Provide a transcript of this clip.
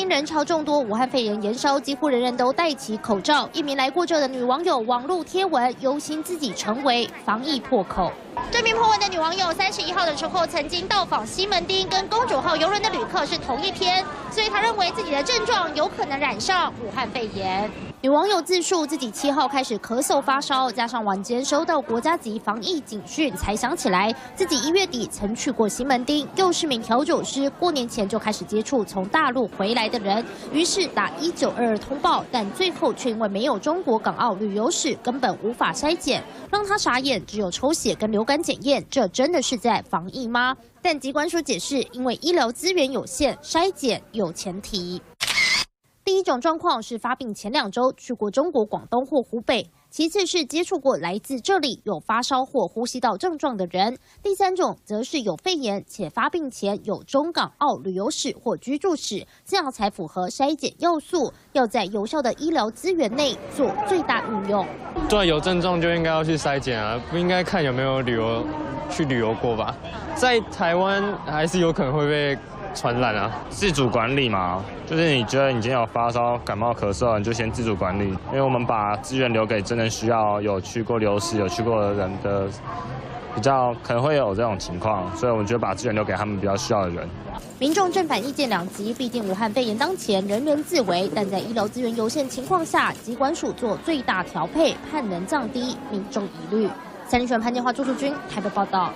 因人潮众多，武汉肺炎延烧，几乎人人都戴起口罩。一名来过这的女网友网络贴文，忧心自己成为防疫破口。这名破文的女网友31号的时候曾经到访西门町，跟公主号邮轮的旅客是同一天，所以她认为自己的症状有可能染上武汉肺炎。女网友自述自己7号开始咳嗽发烧，加上晚间收到国家级防疫警讯，才想起来自己1月底曾去过西门町，又是名调酒师，过年前就开始接触从大陆回来的人，于是打1922通报，但最后却因为没有中国港澳旅游史，根本无法筛检，让他傻眼，只有抽血跟流感检验，这真的是在防疫吗？但疾管署解释，因为医疗资源有限，筛检有前提。第一种状况是发病前2周去过中国广东或湖北，其次是接触过来自这里有发烧或呼吸道症状的人，第3种则是有肺炎且发病前有中港澳旅游史或居住史，这样才符合筛检要素，要在有效的医疗资源内做最大运用。对，有症状就应该要去筛检啊，不应该看有没有去旅游过吧？在台湾还是有可能会被传染啊，自主管理嘛，就是你觉得你今天有发烧、感冒、咳嗽，你就先自主管理，因为我们把资源留给真正需要有去过流失、有去过的人的，比较可能会有这种情况，所以我们就把资源留给他们比较需要的人。民众正反意见两极，毕竟武汉肺炎当前人人自危，但在医疗资源有限情况下，疾管署做最大调配，盼能降低民众疑虑。三立新闻潘建华、朱淑君台北报道。